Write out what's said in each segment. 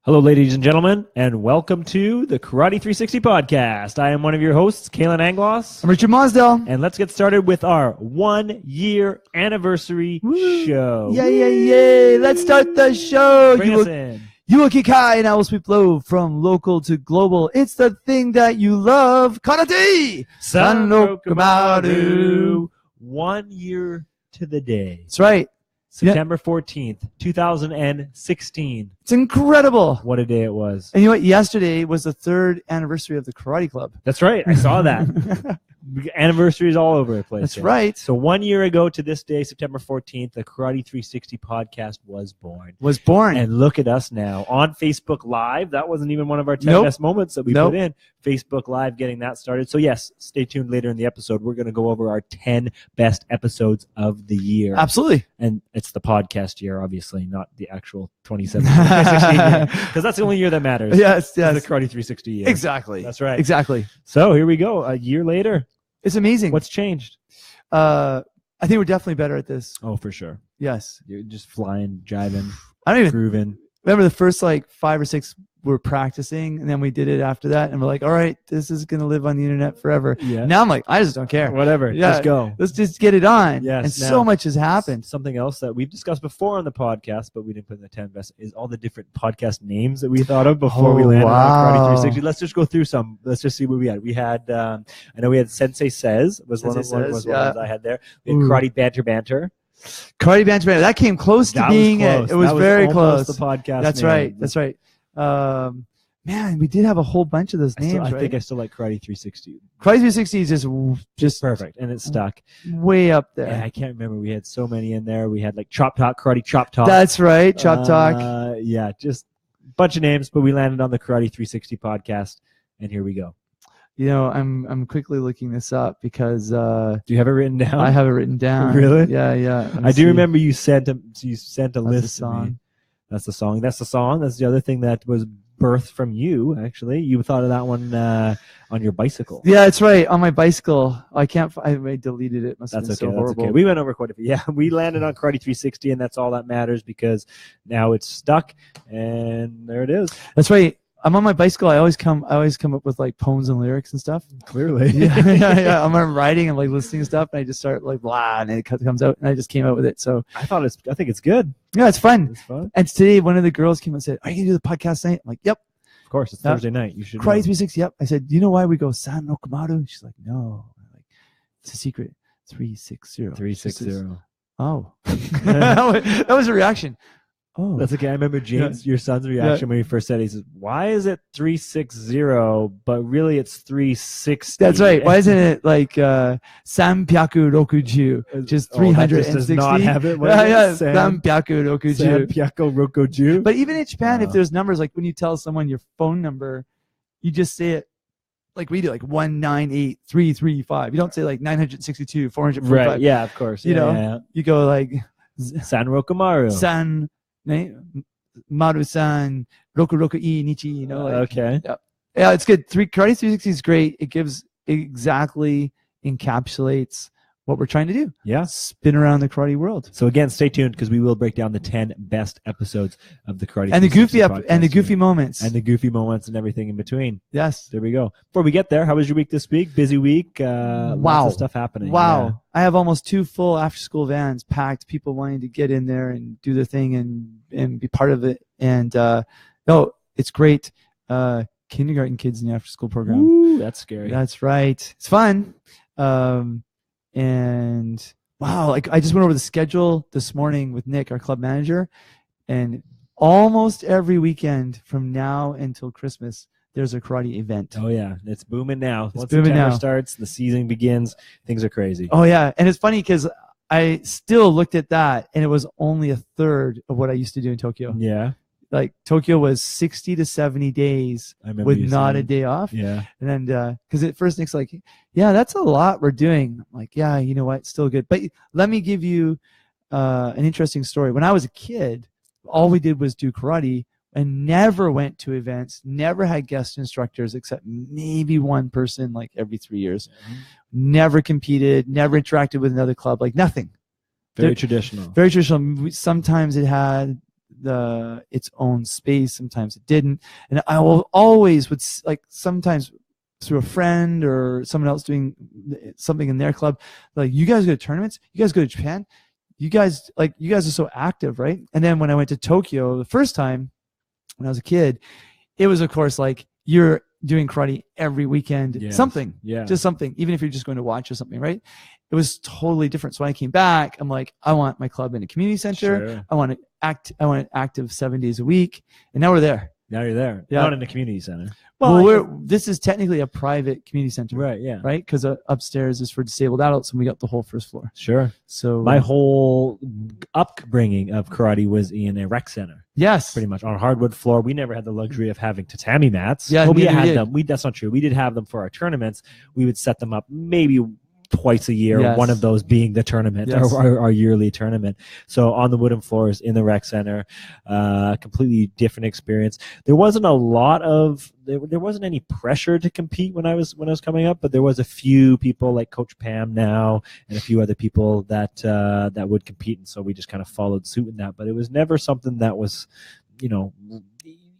Hello, ladies and gentlemen, and welcome to the Karate 360 podcast. I am one of your hosts, Kalan Anglos. I'm Richard Mosdell. And let's get started with our 1 year anniversary show. Yay. Let's start the show. Bring us in. You will kick high and I will sweep low, from local to global. It's the thing that you love. Karate! San no Kamaru. 1 year to the day. That's right. September 14th, 2016. It's incredible. What a day it was. And you know what? Yesterday was the 3rd anniversary of the Karate Club. That's right. I saw that. Anniversaries all over the place. That's right. So 1 year ago to this day, September 14th, the Karate 360 podcast was born. And look at us now on Facebook Live. That wasn't even one of our 10 best moments that we put in. Facebook Live getting that started. So yes, stay tuned later in the episode. We're going to go over our 10 best episodes of the year. Absolutely. And it's the podcast year, obviously, not the actual 2017 year. Because that's the only year that matters. Yes. The Karate 360 year. Exactly. That's right. Exactly. So here we go. A year later. It's amazing. What's changed? I think we're definitely better at this. Oh, for sure. Yes. You're just flying, jiving, I don't even grooving. remember the first 5 or 6 were practicing, and then we did it after that, and we're like, all right, this is going to live on the internet forever. Yeah. Now I'm like, I just don't care. Whatever. Yeah. Let's go. Let's just get it on. Yes, and now, so much has happened. Something else that we've discussed before on the podcast, but we didn't put in the 10 best, is all the different podcast names that we thought of before we landed on Karate 360. Let's just go through some. Let's just see what we had. We had, I know we had Sensei Says was one of the I had there. We had Karate Banter. Karate Banter. That came close to being it. It was very close. The podcast. That's name. right. That's right. Man, we did have a whole bunch of those names. I think I still like Karate 360. Karate 360 is just perfect, and it's stuck way up there. Yeah, I can't remember. We had so many in there. We had like Chop Talk, Karate Chop Talk. That's right, Chop Talk. Yeah, just a bunch of names, but we landed on the Karate 360 podcast, and here we go. You know, I'm quickly looking this up because do you have it written down? I have it written down. Really? Yeah. I do remember you sent a list to me. That's the song. That's the song. That's the other thing that was birthed from you. Actually, you thought of that one on your bicycle. Yeah, that's right. On my bicycle. I deleted it. That's okay. That's okay. We went over quite a few. Yeah, we landed on Karate 360, and that's all that matters because now it's stuck, and there it is. That's right. I'm on my bicycle. I always come up with poems and lyrics and stuff. Clearly. Yeah. I'm riding and listening to stuff, and I just start blah, and it comes out, and I just came out with it. So I think it's good. Yeah, it's fun. It's fun. And today, one of the girls came and said, "Are you gonna do the podcast tonight?" I'm like, "Yep." Of course, it's Thursday night. You should. Karate 360. Yep. I said, "Do you know why we go San no Kamaru?" She's like, "No." I'm like, it's a secret. 360. 360. Oh, that was a reaction. Oh, that's okay. I remember James, your son's reaction when he first said it. He says, "Why is it 360, but really it's 360?" That's right. Why isn't it Sanpyaku Rokuju, just 360? Does not have it. Sanpyaku Rokuju. Sanpyaku Rokuju. But even in Japan, if there's numbers, when you tell someone your phone number, you just say it like we do, 198335. You don't say 962 445. Right. Yeah. Of course. You go San Rokumaru. San. Maru-san, Roku I Nichi, okay. Yeah, it's good. Karate 360 is great. It encapsulates what we're trying to do. Yeah. Spin around the karate world. So again, stay tuned because we will break down the 10 best episodes of the Karate and the goofy moments. And the goofy moments and everything in between. Yes. There we go. Before we get there, how was your week this week? Busy week? Lots of stuff happening. Wow. Yeah. I have almost 2 full after-school vans packed, people wanting to get in there and do their thing and be part of it. And, it's great. Kindergarten kids in the after-school program. Ooh, that's scary. That's right. It's fun. And wow, I just went over the schedule this morning with Nick, our club manager, and almost every weekend from now until Christmas, there's a karate event. Oh yeah, it's booming now. Once September starts, the season begins, things are crazy. Oh yeah, and it's funny because I still looked at that, and it was only a third of what I used to do in Tokyo. Yeah. Tokyo was 60 to 70 days with not a day off. Yeah. And then, because at first Nick's like, yeah, that's a lot we're doing. I'm like, yeah, you know what? It's still good. But let me give you an interesting story. When I was a kid, all we did was do karate and never went to events, never had guest instructors except maybe one person every 3 years. Mm-hmm. Never competed, never interacted with another club, nothing. Very traditional. Very traditional. Sometimes it had its own space. Sometimes it didn't. And I will always would like sometimes through a friend or someone else doing something in their club, like, you guys go to tournaments, you guys go to Japan, you guys are so active, right? And then when I went to Tokyo the first time when I was a kid, it was, of course, like, you're doing karate every weekend, just something, even if you're just going to watch or something, right? It was totally different. So when I came back, I'm like, I want my club in a community center. Sure. I want it active 7 days a week. And now we're there. Now you're there. Yeah. Not in a community center. Well, this is technically a private community center. Right, yeah. Right? Because upstairs is for disabled adults, and we got the whole first floor. Sure. So my whole upbringing of karate was in a rec center. Yes. Pretty much. On hardwood floor. We never had the luxury of having tatami mats. Yeah, we had them. That's not true. We did have them for our tournaments. We would set them up maybe twice a year, one of those being the tournament, our yearly tournament. So on the wooden floors in the rec center, completely different experience. There wasn't there wasn't any pressure to compete when I was coming up, but there was a few people like Coach Pam now and a few other people that would compete, and so we just kind of followed suit in that. But it was never something that was,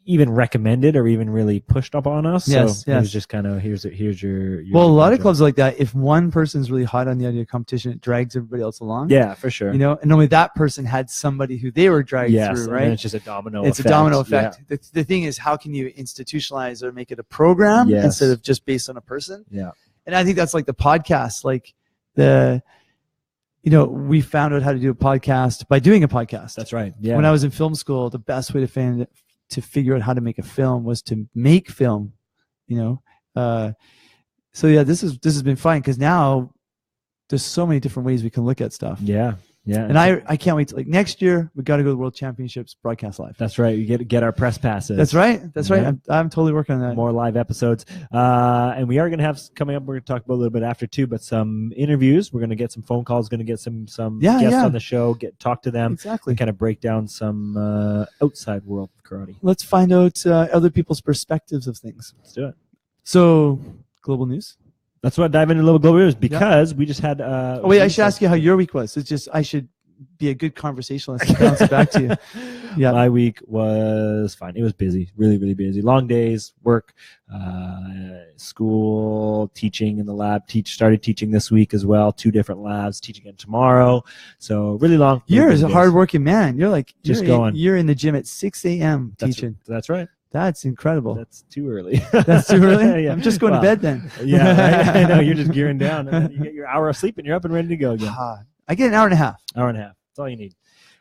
even recommended or even really pushed up on us. It was just kind of here's your well, a lot of clubs like that, if one person's really hot on the idea of competition, it drags everybody else along. Yeah, for sure. And only that person had somebody who they were dragged through, right? And it's just a domino effect. It's a domino effect. Yeah. The thing is, how can you institutionalize or make it a program instead of just based on a person? Yeah. And I think that's like the podcast, like we found out how to do a podcast by doing a podcast. That's right. Yeah. When I was in film school, the best way to figure out how to make a film was to make film, so this has been fun because now there's so many different ways we can look at stuff. Yeah And I can't wait to, like, next year we got to go to the World Championships broadcast live. That's right. You get our press passes. That's right. I'm totally working on that. More live episodes, and we are going to have coming up. We're going to talk about a little bit after too, but some interviews. We're going to get some phone calls. Going to get some guests on the show. Talk to them exactly. And kind of break down some outside world of karate. Let's find out other people's perspectives of things. Let's do it. So, global news. That's what I dive into a little global news because we just had. I should ask you how your week was. It's just I should be a good conversationalist and bounce it back to you. Yeah, my week was fine. It was busy, really, really busy. Long days, work, school, teaching in the lab. Started teaching this week as well. 2 different labs. Teaching again tomorrow. So really long. You're a hardworking man. You're like going. You're in the gym at 6 a.m. teaching. That's right. That's incredible. That's too early. That's too early? Yeah. I'm just going to bed then. Yeah, right? I know. You're just gearing down. And then you get your hour of sleep and you're up and ready to go again. I get an hour and a half. Hour and a half. That's all you need.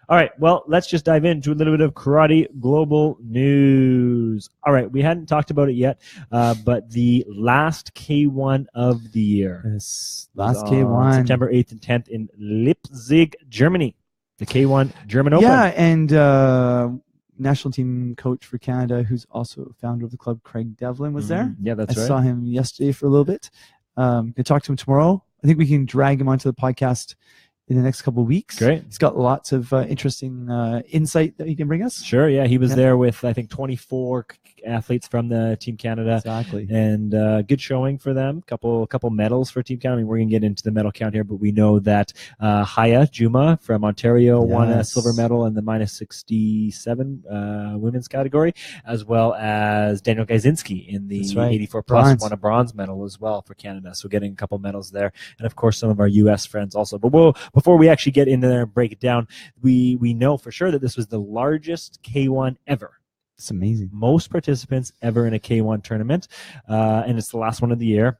All right. Well, let's just dive into a little bit of karate global news. All right. We hadn't talked about it yet, but the last K1 of the year. Yes. Last K1. September 8th and 10th in Leipzig, Germany. The K1 German Open. Yeah, and national team coach for Canada, who's also founder of the club, Craig Devlin, was there. Yeah, that's right. I saw him yesterday for a little bit. Going to talk to him tomorrow. I think we can drag him onto the podcast in the next couple of weeks. Great. He's got lots of interesting insight that he can bring us. Sure, yeah. He was there with, I think, 24 athletes from the Team Canada. Exactly. And good showing for them. Couple medals for Team Canada. I mean, we're going to get into the medal count here, but we know that Haya Juma from Ontario won a silver medal in the -67 women's category, as well as Daniel Gazinski in the 84 plus won a bronze medal as well for Canada. So getting a couple medals there. And of course, some of our U.S. friends also. But before we actually get into there and break it down, we know for sure that this was the largest K1 ever. It's amazing. Most participants ever in a K1 tournament, and it's the last one of the year.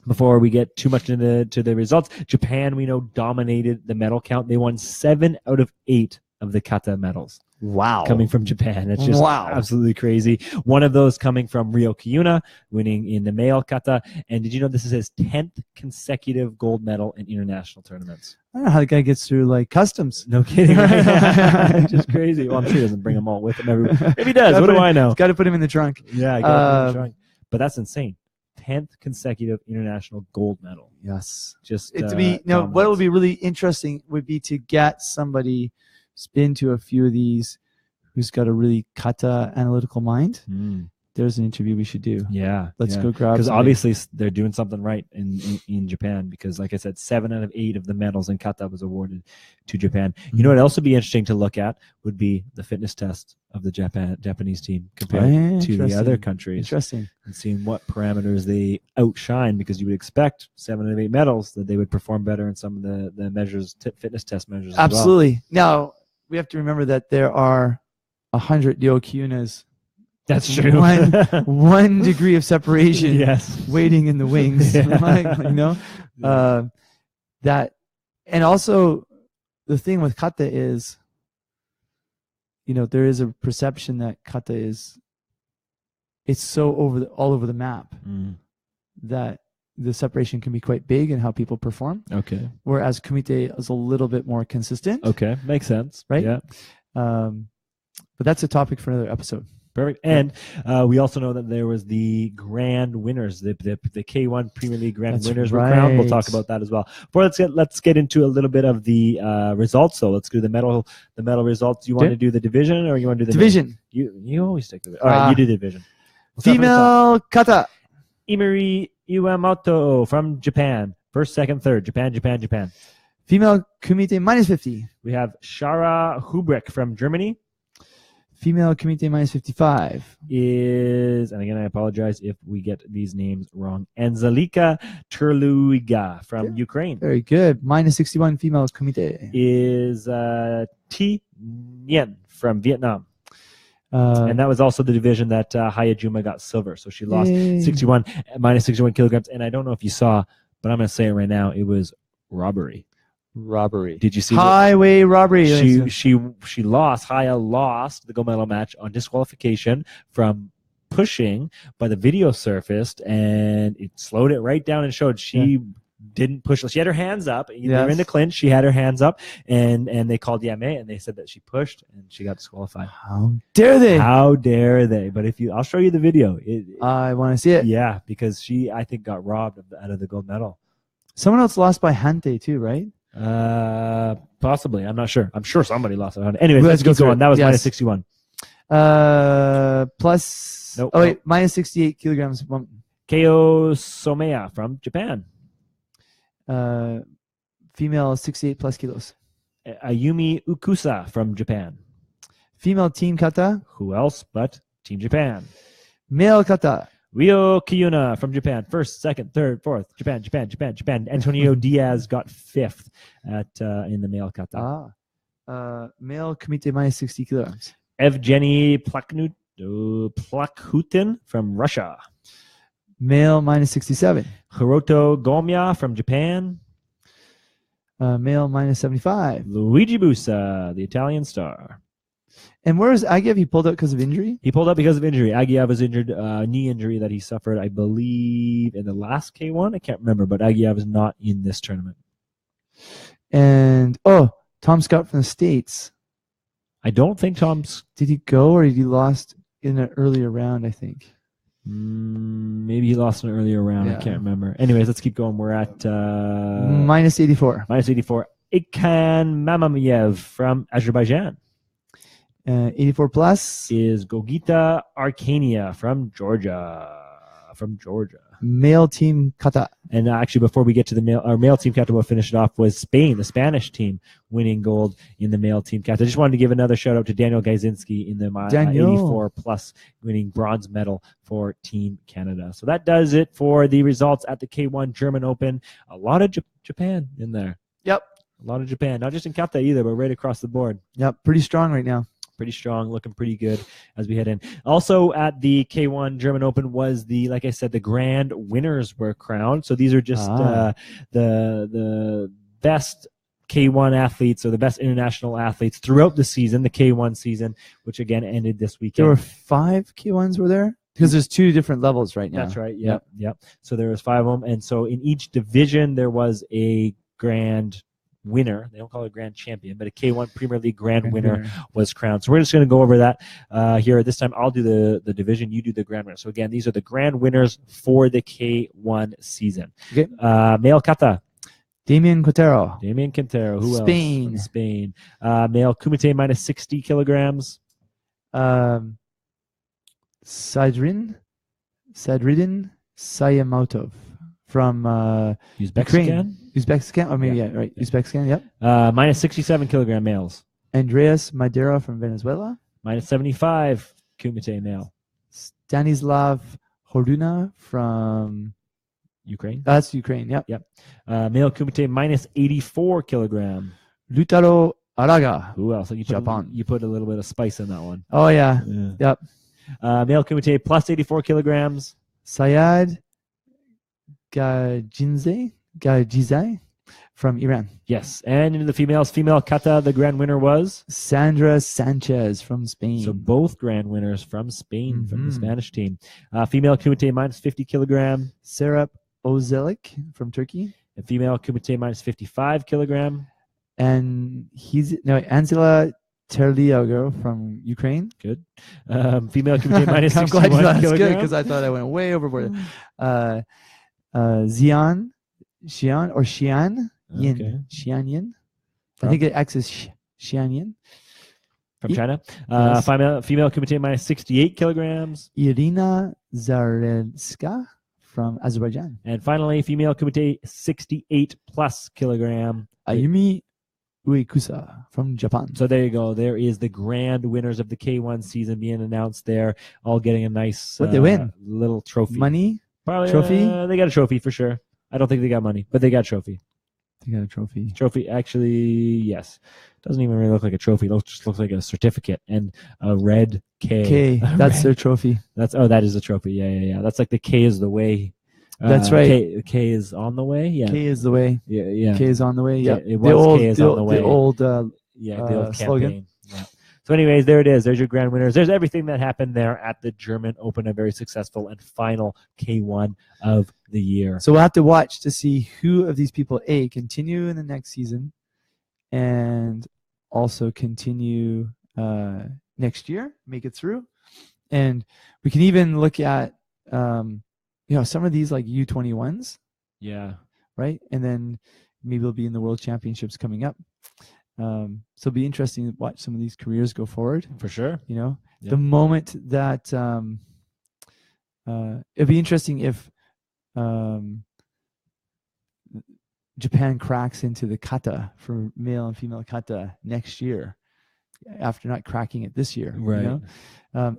Before we get too much into the results, Japan, we know, dominated the medal count. They won 7 out of 8 of the kata medals. Wow. Coming from Japan. It's just absolutely crazy. One of those coming from Ryo Kiyuna, winning in the male kata. And did you know this is his 10th consecutive gold medal in international tournaments? I don't know how the guy gets through, like, customs. No kidding. Right? Just crazy. Well, I'm sure he doesn't bring them all with him. Maybe he does. What do I know? Got to put him in the trunk. Yeah, got to put him in the trunk. But that's insane. 10th consecutive international gold medal. Yes. Just to be, what would be really interesting would be to get somebody who's been to a few of these, who's got a really kata analytical mind, There's an interview we should do. Yeah. Let's go grab. Because obviously they're doing something right in Japan. Because like I said, 7 out of 8 of the medals in kata was awarded to Japan. You know what else would be interesting to look at would be the fitness test of the Japanese team compared to the other countries. Interesting. And seeing what parameters they outshine, because you would expect 7 out of 8 medals that they would perform better in some of the measures, fitness test measures. Absolutely. Now we have to remember that there are 100 Ryokyunas. That's true. One degree of separation. Yes. Waiting in the wings. That, and also the thing with kata is, there is a perception that kata it's so all over the map that the separation can be quite big in how people perform. Okay. Whereas kumite is a little bit more consistent. Okay, makes sense. Right? Yeah. But that's a topic for another episode. Perfect. And we also know that there was the grand winners, the K1 Premier League grand winners were crowned. We'll talk about that as well. But let's get into a little bit of the results. So let's do the medal results. You want to do the division, or you want to do the division? You always take the all right. You do the division. Female kata. Imari Iwamoto from Japan. First, second, third. Japan. Female kumite -50. We have Shara Hubrick from Germany. Female kumite -55 is, and again, I apologize if we get these names wrong, Anzelika Terluiga from Ukraine. Very good. -61 female kumite is T Nguyen from Vietnam. And that was also the division that Hayajuma got silver. So she lost -61 kilograms. And I don't know if you saw, but I'm going to say it right now. It was robbery. Did you see highway robbery? She lost. Haya lost the gold medal match on disqualification from pushing, but the video surfaced and it slowed it right down and showed she didn't push. She had her hands up. They were in the clinch. She had her hands up, and they called the MA and they said that she pushed and she got disqualified. How dare they? How dare they? But I'll show you the video. I want to see it. Yeah, because she, I think, got robbed out of the gold medal. Someone else lost by Hante too, right? Possibly. I'm not sure. I'm sure somebody lost it. Anyways, let's keep going. That was -61. Plus. Nope. Oh wait, -68 kilograms. Keo Somea from Japan. Female 68 plus kilos. Ayumi Ukusa from Japan. Female team kata. Who else but Team Japan? Male kata. Ryo Kiyuna from Japan. First, second, third, fourth. Japan. Antonio Diaz got 5th in the male kata. Male kumite -60 kilograms. Evgeny Plakhutin from Russia. Male -67. Hiroto Gomya from Japan. Male -75. Luigi Busa, the Italian star. And where is Agiev? He pulled out because of injury? He pulled out because of injury. Agiev was injured, knee injury that he suffered, I believe, in the last K1. I can't remember, but Agiev is not in this tournament. And, Tom Scott from the States. I don't think Tom's... Did he go or did he lost in an earlier round, I think? Maybe he lost an earlier round. I can't remember. Anyways, let's keep going. We're at... -84. -84. Ikan Mamamiev from Azerbaijan. 84 plus is Gogita Arkania from Georgia. Male team kata. And actually, before we get to our male team kata, we'll finish it off with Spain, the Spanish team, winning gold in the male team kata. I just wanted to give another shout out to Daniel Gajzinski in the 84 plus, winning bronze medal for Team Canada. So that does it for the results at the K1 German Open. A lot of Japan in there. Yep. A lot of Japan, not just in kata either, but right across the board. Yep, pretty strong right now. Pretty strong, looking pretty good as we head in. Also at the K1 German Open was like I said, the grand winners were crowned. So these are just the best K1 athletes or the best international athletes throughout the season, the K1 season, which again ended this weekend. There were 5 K1s were there? Because there's 2 different levels right now. That's right. Yep. So there was 5 of them. And so in each division, there was a grand winner. They don't call it a grand champion, but a K1 Premier League grand winner was crowned. So we're just going to go over that here. This time I'll do the division, you do the grand winner. So again, these are the grand winners for the K1 season. Okay. Male kata. Damian Quintero. Who Spain. else? Spain. Male kumite -60 kilograms. Sadridin Sayamotov from Uzbekistan? Uzbekistan? Or maybe, Yeah. right. Uzbekistan, yep. Minus 67 kilogram males. Andreas Madeira from Venezuela. Minus 75 Kumite male. Stanislav Horuna from Ukraine. That's Ukraine, yep. Male Kumite minus 84 kilogram. Lutaro Araga. Who else? Japan. You put a little bit of spice in that one. Oh, yeah. Yep. Male Kumite plus 84 kilograms. Sayad Gajizai from Iran. Yes. And into the females. Female kata, the grand winner was? Sandra Sanchez from Spain. So both grand winners from Spain, from the Spanish team. Female Kumite minus 50 kilogram. Serap Ozelik from Turkey. And female Kumite minus 55 kilogram. And Angela Terliago from Ukraine. Good. Female Kumite minus 61 I'm glad that's kilogram. good because I thought I went way overboard. Xian Yin. Okay. Xian Yin. I think the X is Xian Yin. From China. Yes. Female Kumite minus 68 kilograms. Irina Zarelska from Azerbaijan. And finally, female Kumite 68 plus kilogram. Ayumi Uekusa from Japan. So there you go. There is the grand winners of the K1 season being announced there, all getting a nice What'd they win? Little trophy. Money? Probably, Trophy? They got a trophy for sure. I don't think they got money, but they got a trophy. They got a trophy. Trophy, actually, yes. Doesn't even really look like a trophy. It just looks like a certificate and a red K. K. That's their trophy. That is a trophy. Yeah. That's like the K is the way. That's right. K is on the way. Yeah. K is the way. Yeah. K is on the way. Yeah. It was K is on the way. The old the old slogan. campaign. Yeah. So anyways, there it is. There's your grand winners. There's everything that happened there at the German Open, a very successful and final K1 of the year. So we'll have to watch to see who of these people, continue in the next season and also continue next year, make it through. And we can even look at, some of these like U21s. Yeah. Right. And then maybe they'll be in the World Championships coming up. So it'll be interesting to watch some of these careers go forward. For sure. The moment that it'd be interesting if Japan cracks into the kata for male and female kata next year after not cracking it this year. Right.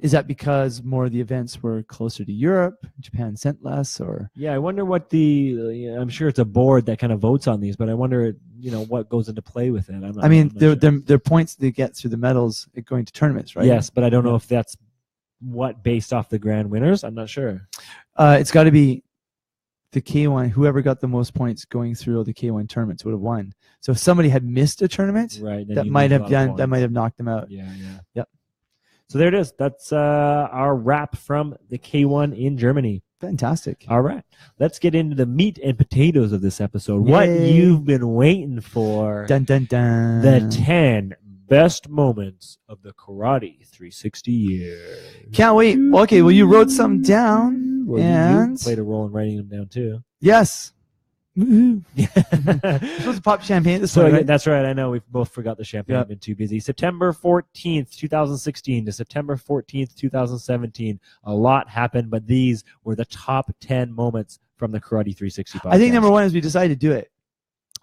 Is that because more of the events were closer to Europe? Japan sent less, or? Yeah, I wonder what I'm sure it's a board that kind of votes on these, but I wonder, what goes into play with it. They're points they get through the medals going to tournaments, right? Yes, but I don't know if that's based off the grand winners. I'm not sure. It's got to be the K1. Whoever got the most points going through the K1 tournaments would have won. So if somebody had missed a tournament, right, that might have knocked them out. Yeah. Yep. So there it is. That's our wrap from the K1 in Germany. Fantastic. All right. Let's get into the meat and potatoes of this episode. Yay. What you've been waiting for. Dun, dun, dun. The 10 best moments of the Karate 360 year. Can't wait. Okay, well, you wrote some down. Well, and you played a role in writing them down, too. Yes. You're supposed to pop champagne at this point, right? That's right. I know. We've both forgot the champagne. I've been too busy. September 14th, 2016 to September 14th, 2017. A lot happened, but these were the top 10 moments from the Karate 360 podcast. I think number one is we decided to do it.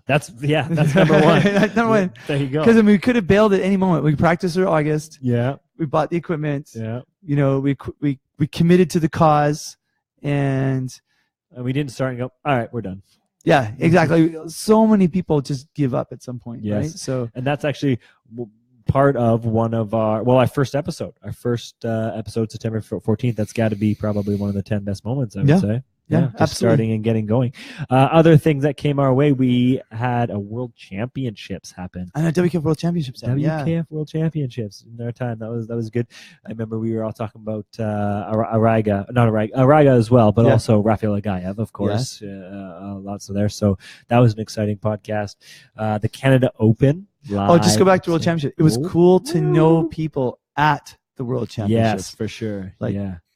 That's number one. That's number one. There you go. Because we could have bailed at any moment. We practiced through August. Yeah. We bought the equipment. Yeah. We committed to the cause, and we didn't start and go, all right, we're done. Yeah, exactly. So many people just give up at some point, yes. right? And that's actually part of one of our first episode. Our first episode, September 14th. That's got to be probably one of the 10 best moments, I would say. Yeah, just absolutely. Starting and getting going. Other things that came our way, we had a World Championships happen. I know, WKF World Championships. WKF World Championships in our time. That was good. I remember we were all talking about Araga as well, but also Rafael Agaev, of course. Lots of there. So that was an exciting podcast. The Canada Open. Just go back to World Championship. It was cool to know people at the World Championships. Yes, for sure.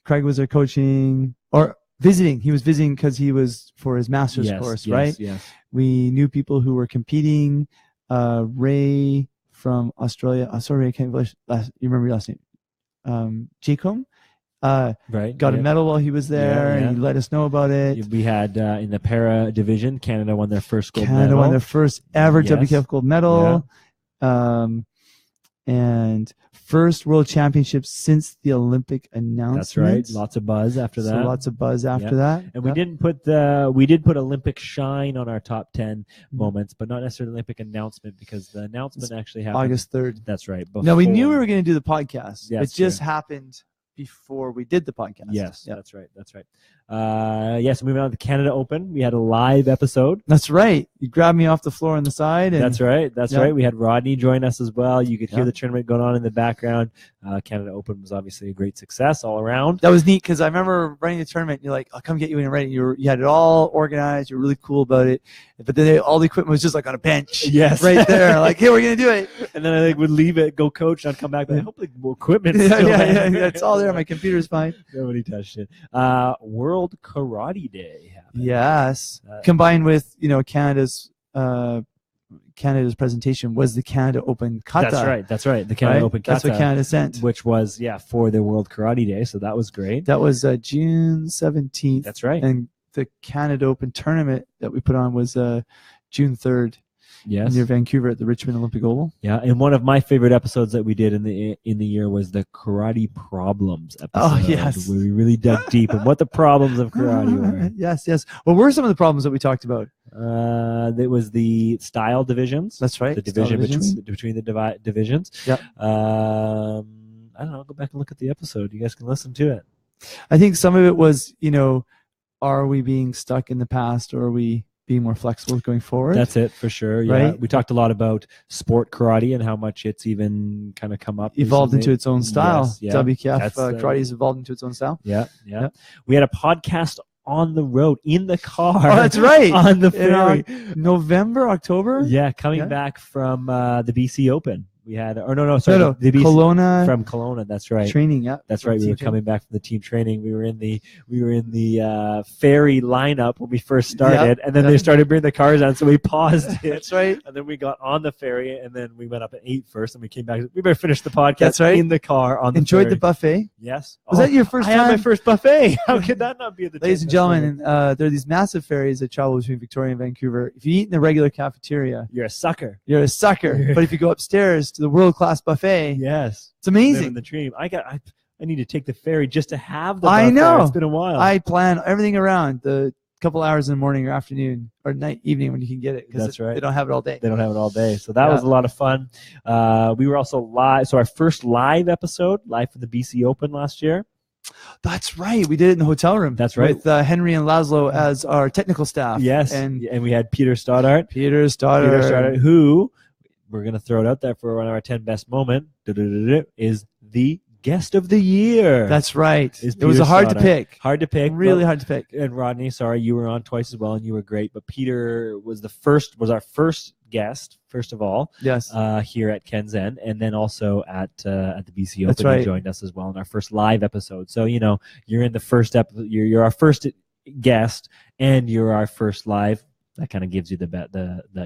Craig was there coaching or visiting. He was visiting because he was for his master's course, right? Yes. We knew people who were competing. Ray from Australia. Sorry, I can't. You remember your last name? Jacom. Right. got a medal while he was there, and he let us know about it. We had in the para division, Canada won their first gold medal. Canada won their first ever WKF gold medal. And first world championships since the Olympic announcement. That's right. Lots of buzz after that. So lots of buzz after that. And we did put Olympic shine on our top 10 moments, but not necessarily Olympic announcement, because the announcement actually happened August 3rd. That's right. Now we knew we were going to do the podcast. Yes, it just happened before we did the podcast. Yes, that's right. That's right. Yes, moving on to the Canada Open. We had a live episode. That's right. You grabbed me off the floor on the side. And, that's right. That's right. We had Rodney join us as well. You could hear the tournament going on in the background. Canada Open was obviously a great success all around. That was neat, because I remember running the tournament. You're like, I'll come get you when you're ready. You had it all organized. You're really cool about it. But then all the equipment was just like on a bench. Yes. Right there. Like, hey, we're going to do it. And then I would leave it, go coach, and I'd come back. But I hope the equipment it's all there. My computer's fine. Nobody touched it. World Karate Day happened. Yes. Combined with, Canada's presentation was the Canada Open Kata. That's right. The Canada Open Kata. That's what Canada sent. Which was, for the World Karate Day. So that was great. That was June 17th. That's right. And the Canada Open tournament that we put on was June 3rd. Yes. Near Vancouver at the Richmond Olympic Oval. Yeah, and one of my favorite episodes that we did in the year was the Karate Problems episode. Oh, yes. Where we really dug deep in what the problems of karate were. Yes. What were some of the problems that we talked about? It was the style divisions. That's right. The division between the divisions. Yep. I don't know. Go back and look at the episode. You guys can listen to it. I think some of it was, are we being stuck in the past, or are we being more flexible going forward? That's it for sure. Yeah. Right? We talked a lot about sport karate and how much it's even kind of come up. Evolved recently. into its own style. Yes, WKF karate has evolved into its own style. Yeah. We had a podcast on the road, in the car. Oh, that's right. On the ferry. November, October? Yeah, coming back from the BC Open. We had, the BC, Kelowna from Kelowna. That's right. Training, yeah. That's right. We were coming back from the team training. We were in the ferry lineup when we first started, and then they started bringing the cars on, so we paused it. That's right. And then we got on the ferry, and then we went up at 8 first, and we came back. We better finish the podcast in the car on the Enjoyed ferry. the buffet? Yes. Was that your first time? I had my first buffet. How could that not be at the Ladies and gentlemen, there are these massive ferries that travel between Victoria and Vancouver. If you eat in the regular cafeteria, you're a sucker. You're a sucker. But if you go upstairs to the world-class buffet, yes, it's amazing. The dream. I need to take the ferry just to have the buffet. I know. It's been a while. I plan everything around the couple hours in the morning or afternoon or night, evening when you can get it. That's right. They don't have it all day. They don't have it all day. So that was a lot of fun. We were also live. So our first live episode, live for the BC Open last year. That's right. We did it in the hotel room. That's right. With Henry and Laszlo as our technical staff. Yes. And we had Peter Stoddart. Who, we're going to throw it out there for one of our 10 best moment, is the guest of the year. That's right. It was hard to pick. Really hard to pick. And Rodney, sorry, you were on twice as well, and you were great. But Peter was our first guest, first of all. Yes. Here at Ken's End, and then also at the BC Open. That's right. He joined us as well in our first live episode. So you're in the first episode. You're our first guest, and you're our first live. That kind of gives you the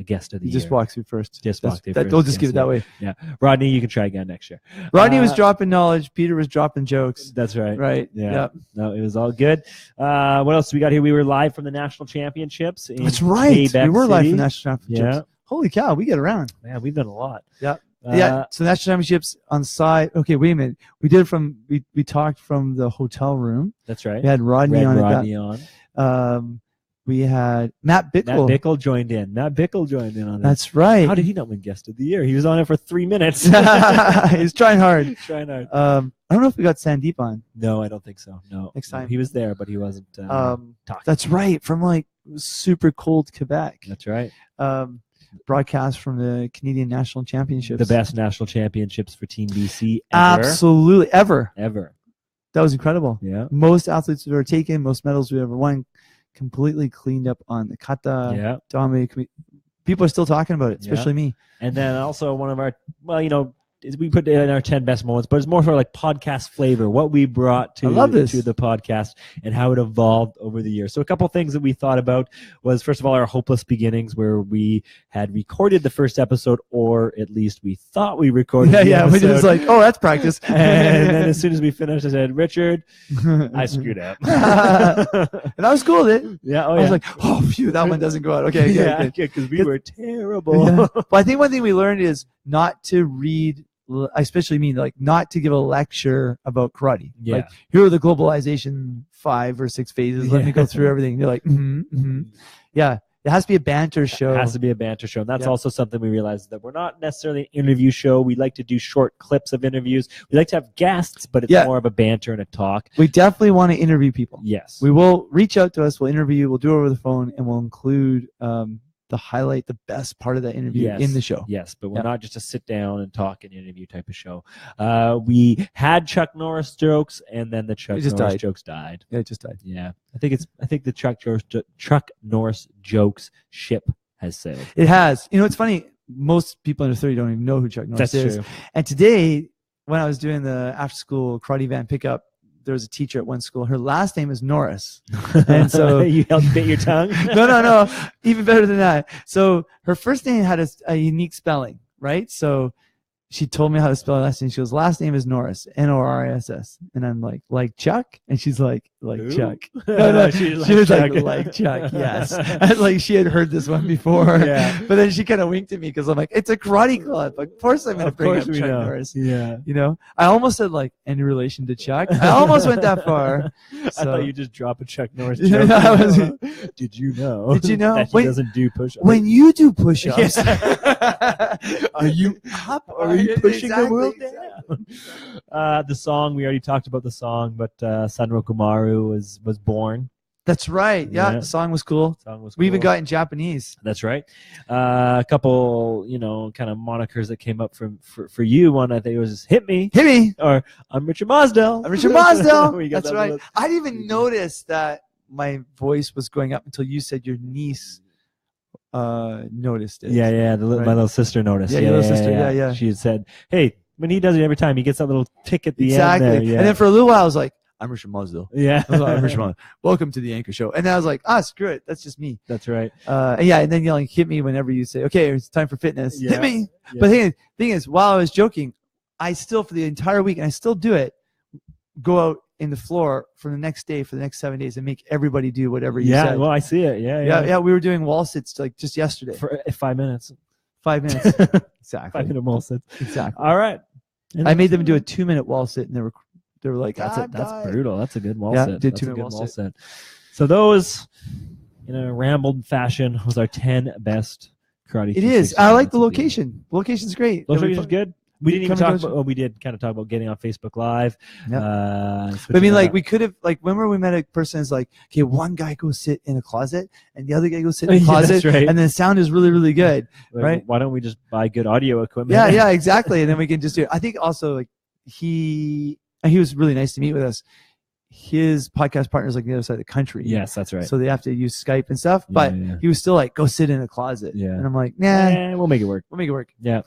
guest of the year. Just walk through first. Walk through first. We'll just give it that way. Yeah. Rodney, you can try again next year. Rodney was dropping knowledge. Peter was dropping jokes. That's right. Right. Yeah. Yep. No, it was all good. What else we got here? We were live from the National Championships. That's right. Quebec we were live City. from the National Championships. Yeah. Holy cow, we get around. Yeah, we've done a lot. Yeah. So National Championships on site. Okay, wait a minute. We did we talked from the hotel room. That's right. We had Rodney on. We had Matt Bickle. Matt Bickle joined in on it. That's right. How did he not win Guest of the Year? He was on it for 3 minutes. He's trying hard. I don't know if we got Sandeep on. No, I don't think so. No. Next time. He was there, but he wasn't talking. That's right. From super cold Quebec. That's right. Broadcast from the Canadian National Championships. The best national championships for Team BC ever. Absolutely. Ever. That was incredible. Yeah. Most athletes we've ever taken, most medals we've ever won, completely cleaned up on the kata. Yeah. Dominated. People are still talking about it, especially me. And then also one of our, we put it in our 10 best moments, but it's more for like podcast flavor, what we brought to the podcast and how it evolved over the years. So a couple things that we thought about was, first of all, our hopeless beginnings, where we had recorded the first episode, or at least we thought we recorded the episode. We just like, oh, that's practice. And then as soon as we finished, I said, Richard, I screwed up. And I was cool with it. Yeah. I was like, oh, phew, that one doesn't go out. Okay. Yeah, because we were terrible. Yeah. But I think one thing we learned is not to read, I especially mean like not to give a lecture about karate. Yeah. Like, here are the globalization 5 or 6 phases. Let me go through everything. You're like, yeah. It has to be a banter show. It has to be a banter show. And that's also something we realized, that we're not necessarily an interview show. We like to do short clips of interviews. We like to have guests, but it's more of a banter and a talk. We definitely want to interview people. Yes. We will reach out to us. We'll interview you. We'll do it over the phone, and we'll include the best part of that interview in the show. Yes, but we're not just a sit down and talk and interview type of show. We had Chuck Norris jokes, and then the Chuck Norris jokes died. Yeah, it just died. Yeah, I think the Chuck Norris jokes ship has sailed. It has. You know, it's funny. Most people under 30 don't even know who Chuck Norris is. That's true. And today, when I was doing the after-school karate van pickup, there was a teacher at one school. Her last name is Norris. And so you helped bit your tongue? No. Even better than that. So her first name had a unique spelling, right? So she told me how to spell her last name. She goes, last name is Norris, Norriss. And I'm like Chuck? And she's like Who? Chuck. No, she was Chuck. like Chuck, yes. And like she had heard this one before. Yeah. But then she kind of winked at me because I'm like, it's a karate club. Of course I'm going to bring up Chuck Norris. Yeah. You know, I almost said like any relation to Chuck. I almost went that far. I thought you just drop a Chuck Norris joke. Did you know? Did you know that he doesn't do push-ups? When you do push-ups, are you up or are you pushing the world down? The song, we already talked about the song, but Sanroku Maru was born. That's right. Yeah, the song was cool. We even got in Japanese. That's right. A couple, kind of monikers that came up for you. One, I think it was "Hit Me," or "I'm Richard Mosdell." That's right. I didn't even notice that my voice was going up until you said your niece noticed it. Yeah. My little sister noticed. Yeah, your little sister. Yeah. She had said, "Hey." When he does it every time, he gets that little tick at the end. There, yeah. And then for a little while, I was like, I'm Richard Mosdell. Yeah. I'm Richard Mosdell. Welcome to the Anchor Show. And then I was like, screw it. That's just me. That's right. And then you hit me whenever you say, okay, it's time for fitness. Yeah. Hit me. Yeah. But the thing is, while I was joking, I still, for the entire week, and I still do it, go out in the floor for the next day, for the next 7 days, and make everybody do whatever you said. Yeah, well, I see it. Yeah. We were doing wall sits like just yesterday. For 5 minutes. 5 minutes. Exactly. 5-minute wall sits. Exactly. All right. And I made them do a 2-minute wall sit, and they were like, that's brutal. That's a good wall sit. Did 2-minute wall sit. So those, in a rambled fashion, was our 10 best karate. It is. I like the location. The location's great. Location's good. We didn't even talk about. Oh, we did kind of talk about getting on Facebook Live. Yeah. But I mean, like we could have, like, remember we met a person who's like, okay, one guy goes sit in a closet and the other guy goes sit in a closet, that's right. and the sound is really, really good, right? Why don't we just buy good audio equipment? Yeah, exactly, and then we can just do it. I think also like he was really nice to meet with us. His podcast partner's like the other side of the country. Yes, that's right. So they have to use Skype and stuff. But he was still like, go sit in a closet. Yeah. And I'm like, nah, we'll make it work. Yeah.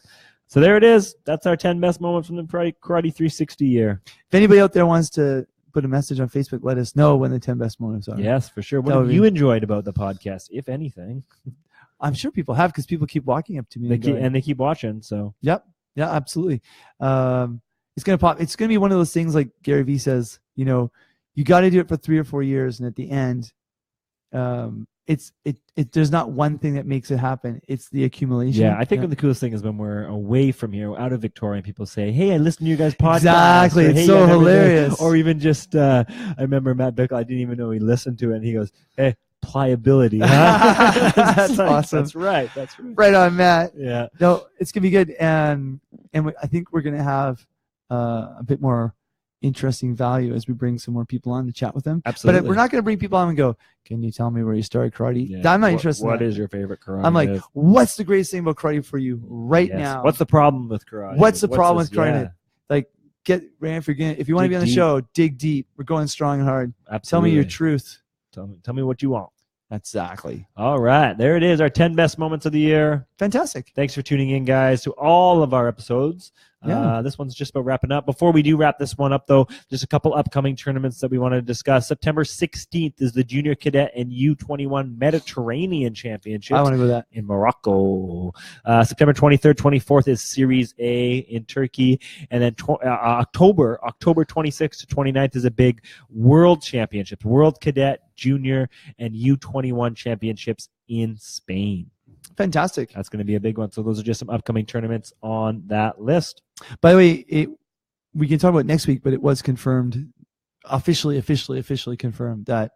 So there it is. That's our 10 best moments from the Karate 360 year. If anybody out there wants to put a message on Facebook, let us know when the 10 best moments are. Yes, for sure. What have you enjoyed about the podcast, if anything? I'm sure people have, because people keep walking up to me. They keep watching. So. Yep. Yeah, absolutely. It's going to pop. It's going to be one of those things like Gary Vee says, you got to do it for 3 or 4 years. And at the end, there's not one thing that makes it happen. It's the accumulation. Yeah, I think the coolest thing is when we're away from here, out of Victoria, and people say, "Hey, I listened to you guys' podcast." Exactly, it's so hilarious. Or even just, I remember Matt Bickle. I didn't even know he listened to it, and he goes, "Hey, pliability." Huh? That's awesome. That's right. Right on, Matt. Yeah. No, it's gonna be good, and I think we're gonna have a bit more interesting value as we bring some more people on to chat with them. Absolutely. But we're not going to bring people on and go, can you tell me where you started karate? Yeah. I'm not interested What is your favorite karate? I'm like, what's the greatest thing about karate for you now? What's the problem with karate? What's the problem with karate? Yeah. Like, if you want to be on the show, dig deep. We're going strong and hard. Absolutely. Tell me your truth. Tell me what you want. Exactly. All right. There it is, our 10 best moments of the year. Fantastic. Thanks for tuning in, guys, to all of our episodes. Yeah. This one's just about wrapping up. Before we do wrap this one up, though, just a couple upcoming tournaments that we want to discuss. September 16th is the Junior Cadet and U21 Mediterranean Championships. I want to go to that. In Morocco. September 23rd, 24th is Series A in Turkey. And then October 26th to 29th is a big World Championships, World Cadet, Junior, and U21 Championships in Spain. Fantastic. That's going to be a big one. So those are just some upcoming tournaments on that list. By the way, we can talk about next week, but it was confirmed, officially confirmed that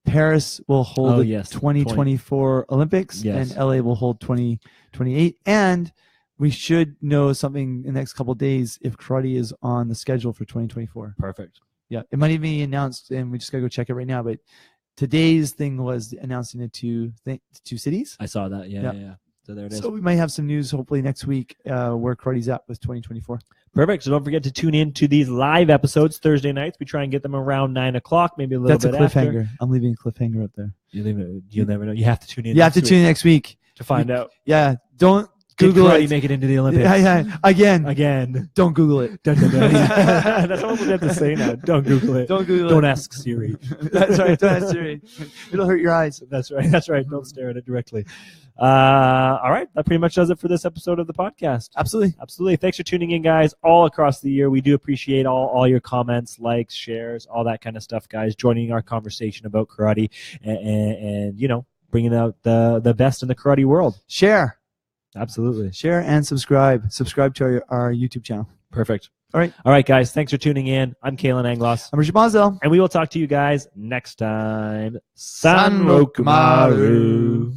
Paris will hold the 2024 Olympics and LA will hold 2028. And we should know something in the next couple of days if karate is on the schedule for 2024. Perfect. Yeah, it might even be announced, and we just got to go check it right now. But today's thing was announcing it to two cities. I saw that. Yeah. So there it is. So we might have some news hopefully next week where karate's at with 2024. Perfect. So don't forget to tune in to these live episodes Thursday nights. We try and get them around 9 o'clock, maybe a little bit after. That's a cliffhanger. I'm leaving a cliffhanger up there. You'll never know. You have to tune in. You have to tune in next week to find out. Yeah. Don't Google it. Make it into the Olympics. Yeah. Again. Don't Google it. That's what we have to say now. Don't Google it. Don't Google it. Don't ask Siri. That's right. Don't ask Siri. It'll hurt your eyes. That's right. Don't stare at it directly. All right. That pretty much does it for this episode of the podcast. Absolutely. Thanks for tuning in, guys, all across the year. We do appreciate all your comments, likes, shares, all that kind of stuff, guys, joining our conversation about karate and bringing out the best in the karate world. Share. Absolutely. Share and subscribe. Subscribe to our YouTube channel. Perfect. All right, guys. Thanks for tuning in. I'm Kalan Anglos. I'm Richard Mosdell. And we will talk to you guys next time. San Rokumaru.